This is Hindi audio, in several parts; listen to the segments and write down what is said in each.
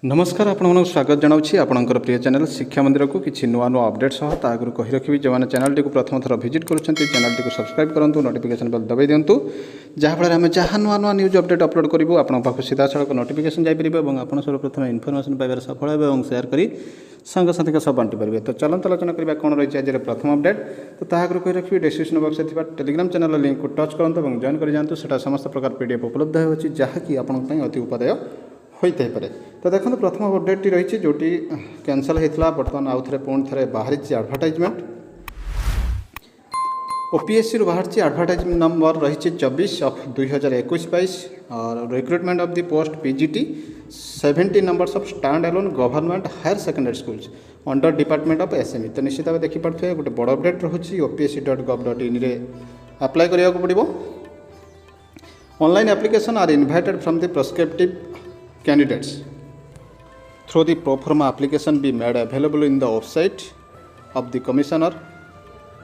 नमस्कार आपण स्वागत जनाऊँ आपणकर प्रिय चैनल शिक्षा मंदिर को किसी नुआ नुआ अपडेट सह आगु कही रखी जो मैंने चैनल टी प्रथम थर विजिट करुँच चैनल टी सब्सक्राइब करूँ नोटिफिकेशन बेल दबाई दिंतु जहाँफल आम जहाँ नुआ नुआ न्यूज अपडेट अपलोड करूँ आपन पाक सीधा सड़क नोटिफिकेशन जापर और आप सर्वप्रथम इनफर्मेशन पाइबार सफल हे और सेयार कर सांगसाथी सब बांटी पारे। तो चलते आलोचना करवा कौन रही आज प्रथम अपडेट। तो ताकि कही रखी डिस्क्रिप्शन बॉक्स में टेलीग्राम चैनल लिंक को टच करूँ और जॉइन कर जातु से समस्त प्रकार पीडीएफ उपलब्ध होती जहाँकि आपंपाई अति उपादेय होते पारे। तो देखो प्रथम अपडेट रही जोटी कैंसल होता बर्तमान आउ थे पुणी थे बाहरी एडवर्टाइजमेंट ओपीएससी बाहर एडवर्टाइजमेंट नंबर रही 24/2021-22 और recruitment of the post PGT 70 numbers of stand alone government higher secondary schools under department of SME. तो निश्चित भाव देखिपे गोटे बड़ अपडेट रोचे opsc.gov.in अप्लाई करा पड़ो। Online application are invited from the prospective candidates through the pro forma application be made available in the website of the commissioner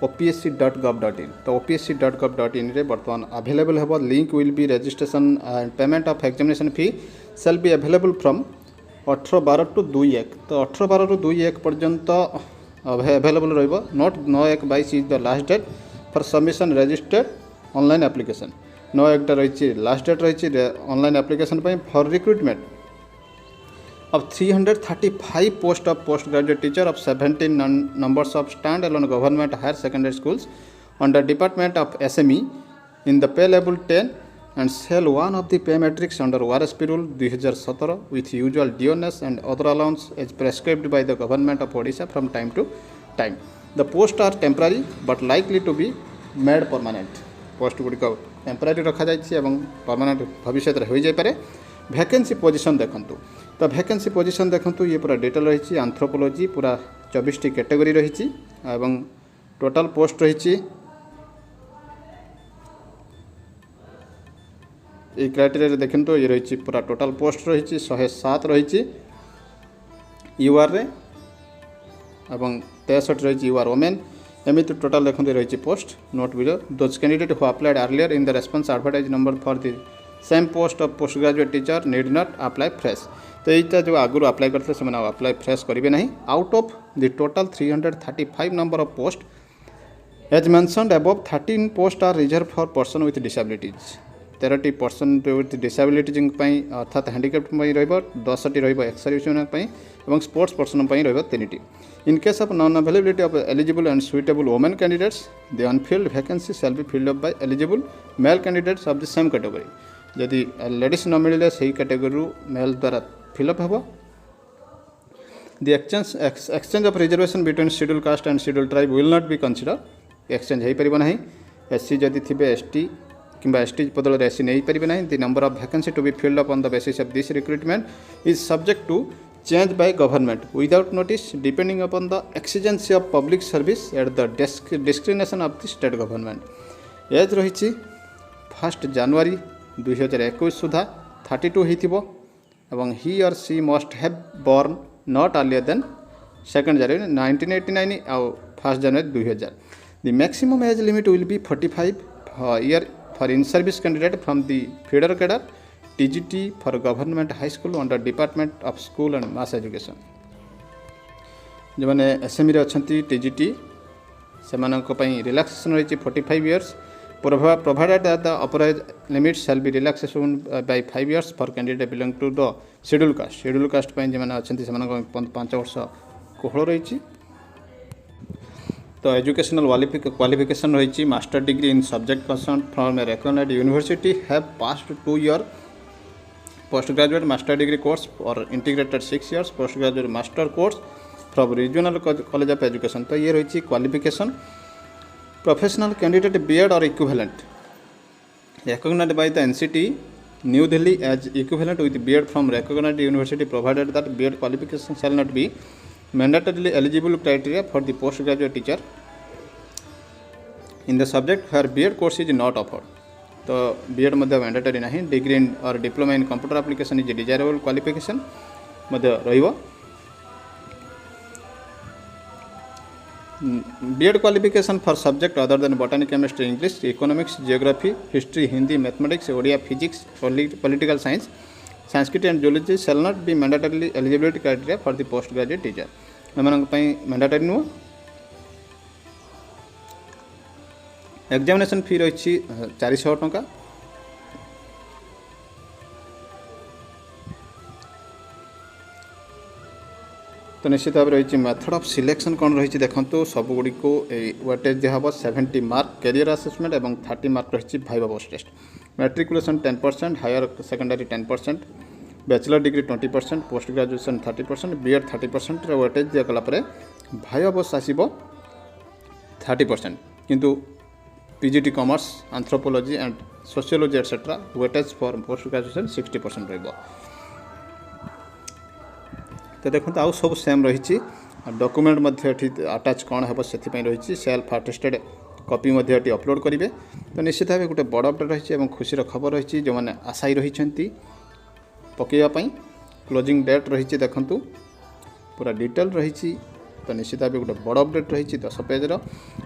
opsc.gov.in। तो opsc.gov.in रे वर्तमान अवेलेबल हेबो। Link will be registration and payment of examination fee shall be available from 18/12 to 2/1। तो 18/12 ରୁ 2/1 पर्यंत अवेलेबल रहिबो। Note 9/1/22 is the last date for submission registered online application. 9/1 रही लास्ट डेट रही online application for recruitment of 335 post of post graduate teacher of 17 numbers of stand alone government higher secondary schools under department of SME in the pay level 10 and cell one of the pay matrix under ORSP rule 2017 with usual dearness and other allowance as prescribed by the government of Odisha from time to time. The post are temporary but likely to be made permanent. Post गुड़िक टेम्पररी रखा जाए परमानेंट भविष्य में हो जाए। वैकेंसी पोजीशन देखु। तो वैकेंसी पोजीशन देखु ये पूरा डिटेल रही एंथ्रोपोलॉजी पूरा 24 कैटेगरी रही टोटल पोस्ट रही क्राइटेरिया देखु। तो ये रही पूरा टोटल पोस्ट रही 107 रही यूआर रे एवं 63 रही यूआर वोमेन एमिति टोटल देखते रही post note below those candidate who applied earlier in the response advertise number for the same post of post graduate teacher need not apply fresh. तो यहाँ जो आगुरी अप्लाई करते हैं अप्लाई फ्रेश करेंगे ना। Out of the total 335 number of post as mentioned above 13 post are reserve for person with disabilities. 13टी पर्सन विथ डिसेबिलिटीज अर्थात हैंडिकैप्ड 10टी एक्स-सर्विसमैन और स्पोर्ट्स पर्सन 3टी। In case of non availability of eligible and suitable women candidates the unfilled vacancy shall be filled up by eligible male candidates of the same category. यदि लेडीज न मिले से कैटेगरी मेल द्वारा फिलअप हो। The exchange of reservation between schedule caste and schedule tribe will not be consider. Exchange हो पार ना। एससी जदि थे एसटी कि एसटी बदल एससी नहीं पारे ना। The number of vacancy to be filled up on the basis of this recruitment is subject to change by government without notice depending upon the exigency of public service at the discretion of the state government। As रही 1 जनवरी 2021 सुधा 32 होइथिबो एवं he or she must have born not earlier than 2 January 1989 और 1 January 2000। The maximum age limit will be 45 year for in service candidate from the feeder cadre TGT for government high school under department of school and mass education. जो मैंने एसएमई रे अछंती TGT से रिलैक्सेशन रही 45 years provided that the upper age limit shall be relaxation by 5 years for candidate belong to the schedule caste। Schedule caste जो मैंने अछंती से 5 वर्ष कोहल रही। तो एजुकेशनल क्वालिफिकेशन रही master degree in subject concern from a recognised university have passed 2 year post graduate master degree course और integrated 6 years post graduate master course from regional college of education. तो ये रही क्वालिफिकेशन। प्रोफेशनल कैंडिडेट बीएड और equivalent recognised by the NCT new Delhi as equivalent with BEd from recognised university provided that BEd qualification shall not be mandatorily eligible criteria for the post graduate teacher in the subject where BEd course is not offered. तो बीएड मैंडेटरी ना। डिग्री इन और diploma in computer application is desirable qualification रहिबो। BEd qualification for subject other than botany chemistry English economics geography history Hindi mathematics Odia physics political science Sanskrit and geology shall not be mandatory eligibility criteria for the post graduate teacher एम मैंडेटरी नुह। एग्जामिनेशन फी रही 400 टंका। तो निश्चित भाव रही मेथड ऑफ सिलेक्शन कौन रही देखो सबुगुड़ी को वेटेज दिहब 70 मार्क कैरियर असेसमेंट और 30 मार्क रही भाइवा पोस्ट test. Matriculation 10%, higher secondary 10%, bachelor degree 20%, post graduation 30%, BEd 30% weightage दिगला भाइवा पोस्ट आसब 30%। किंतु PGT commerce anthropology and sociology etcetera weightage for post graduation 60% रही। तो देखो आउ सब सेम रही डॉक्यूमेंट अटैच कौन है से रही सेल्फ अटेस्टेड कॉपी अपलोड करेंगे। तो निश्चित भाव गोटे बड़ अपडेट रही खुशी खबर रही जो मैंने आशायी रही पकईवाई। क्लोजिंग डेट रही देखु पूरा डिटेल रही। तो निश्चित भाव गोटे बड़ अपडेट रही 10 पेजर और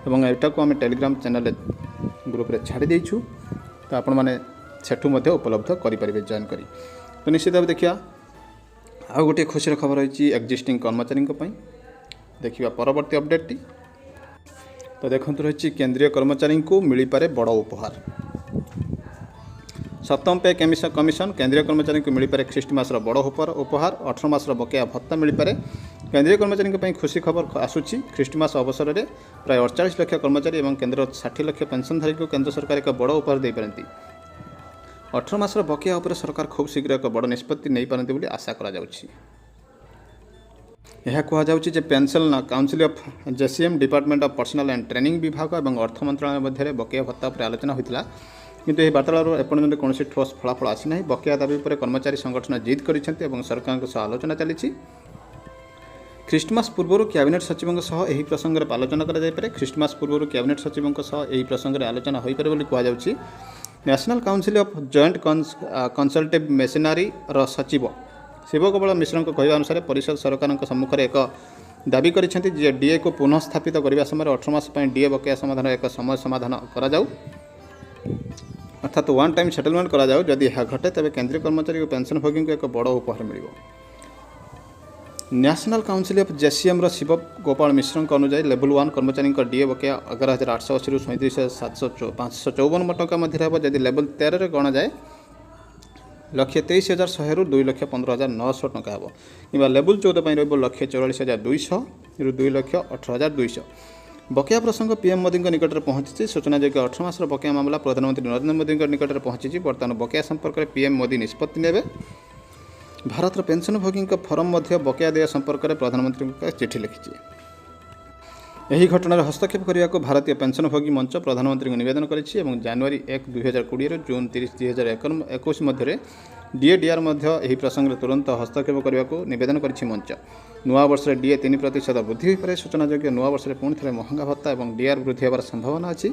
यहाँ को आम टेलीग्राम चैनल ग्रुप रे छाड़ी देछू। तो आपण मैंने सेठू उपलब्ध करेंगे जॉइन करी। तो निश्चित भाव देखिए आउ गोटे खुशी खबर रही एक्जिस्टिंग कर्मचारी देखिए परवर्ती अपडेट टी। तो देखो रही केंद्रीय कर्मचारी को मिल पारे बड़ उपहार। सप्तम पे कमिशन केंद्रीय कर्मचारी को मिल पारे ख्रीष्टमास बड़ उपहार। 18 मास बकेया भत्ता मिल पारे। केंद्रीय कर्मचारी खुशी खबर आसूची ख्रीष्टमास अवसर में प्राय 48 लाख कर्मचारी और केंद्र 60 लाख पेंशनधारी को केंद्र सरकार एक बड़ उपहार दे पारती। 18 मास बकेया उपर सरकार खूब शीघ्र एक बड़ निष्पत्ति नहीं पारती बोली आशा करा जाउछि। यह कहुच्छे pension council of JCM department of personnel and training विभाग और अर्थ मंत्रालय मध्य बकेया भत्ता पर आलोचना होता किंतु यह वार्तालाप एपर्यंत कौन ठोस फलाफल आसी ना। बकेया दाबी पर कर्मचारी संगठन जिद कर सरकार सह आलोचना चली। ख्रीष्टमास पूर्व कैबिनेट सचिवों सह यह प्रसंग में आलोचना करें। ख्रीष्टमास पूर्व कैबिनेट सचिवों सह यह प्रसंग में आलोचना हो पारे कहुच्छे। National council of joint consultative machinery सचिव शिवकमल मिश्र कहवा अनुसार परिषद सरकार सम्मुखें एक दाबी करिसेंति जे डीए को पुनः स्थापित करने समय 18 मास डीए बकेया समाधान एक समय समाधान करा जाऊ अर्थात वन टाइम सेटलमेंट करा जाऊ। जदि यह घटे तेज केंद्रीय कर्मचारी और पेंशन भोगी को एक बड़ उपहार मिल। National council of JCM Shiv Gopal Mishra अनुसार लेवल 1 कर्मचारी डीए बकेया 11,880 रु 37,554 टंका मध्य हो। जदि लेवल 13 रे गणा जाए 1,23,100 रु 2,15,900 टंका हो। कि लेवल 14 1,44,200 रु 2,18,200। बकेया प्रसंग पीएम मोदी निकट में पहुंची। सूचना जो 18 मास बकेया मामला प्रधानमंत्री नरेंद्र मोदी निकट में पहुंची। बर्तमान बकेया संपर्क में पीएम मोदी निष्पत्ति नेबे। भारत पेंशन भोगी फॉर्म बकेया देय संपर्क में प्रधानमंत्री को चिठी लिखी। यही घटनार हस्तक्षेप करने को भारतीय पेंशन भोगी मंच प्रधानमंत्री को निवेदन करेछि और जनवरी 1, 2020 ରୁ जून 30, 2021 मध्य डीएडीआर यही प्रसंग में तुरंत हस्तक्षेप करने को निवेदन करिछि मंच। नुआ वर्ष में डीए 3% वृद्धि हो पारे। सूचना योग्य नुआ वर्ष में पुणी थे महंगा भत्ता और डीआर वृद्धि होवार संभावना अच्छी।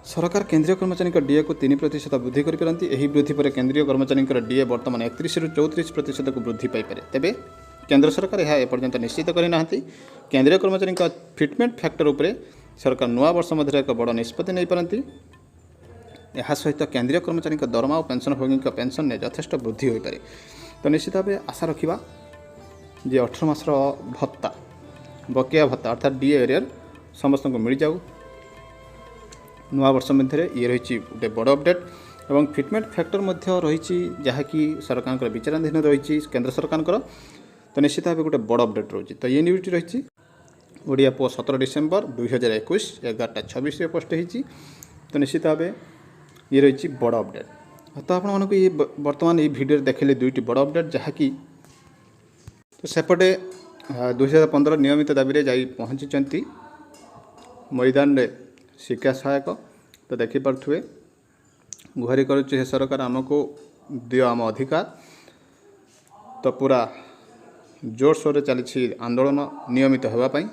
सरकार केंद्रीय कर्मचारी डीए को 3% वृद्धि करपारती। यही वृद्धि पर केंद्रीय कर्मचारी डीए बर्तमान 31 ରୁ 34% को वृद्धि पाइपे। तेबे केंद्र सरकार यह एपर्यंत निश्चित करना। केंद्रीय कर्मचारी फिटमेंट फैक्टर उपरे सरकार नुआ वर्ष मध्य एक बड़ निष्पत्ति नहीं पारती। यह सहित केंद्रीय कर्मचारी दरमा और पेंशन भोगी पेंशन में यथेष्ट वृद्धि हो पारे। तो निश्चित भाव आशा रखा जे 18 मास भत्ता बकेया भत्ता अर्थात डीए एरियर समस्त को मिल जाऊ। नुआ वर्ष मध्य ये रही गोटे बड़ अपडेट और फिटमेंट फैक्टर रही जहाँकि सरकार विचाराधीन रही केंद्र सरकार। तो निश्चित भाव गोटे बड़ अपडेट रही। तो ये न्यूज़ रही ओडिया पो 17 डिसेम्बर 2021 11:26 पोस्ट होती। तो निश्चित भाव ये रही बड़ अपडेट। तो आपको ये बर्तमान ये वीडियो देखले दुईटी बड़ अपडेट जहाँकि तो सेपटे 2015 नियमित दाबी जा पहुँची मैदान रे शिक्षा सहायक। तो देखिपे गुहारी करुचे सरकार आमको दियो आम अधिकार। तो पूरा जोर सोर चली आंदोलन नियमित होगापाई।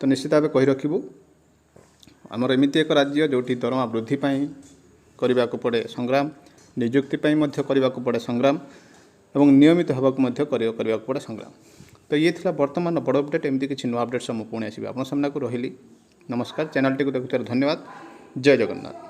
तो निश्चित भाव कही रखू आमर एमती एक राज्य जोटी दरमा वृद्धि करने को पड़े संग्राम, निजुक्ति करने को पड़े संग्राम और नियमित होगा करने को पड़े संग्राम। तो ये थिला वर्तमान बड़ अपडेट। एमती किसी नुआ अपडेट सब पुणी आसबि आपन सामना को रही। नमस्कार। चैनल टी को देखुथिबार धन्यवाद। जय जगन्नाथ।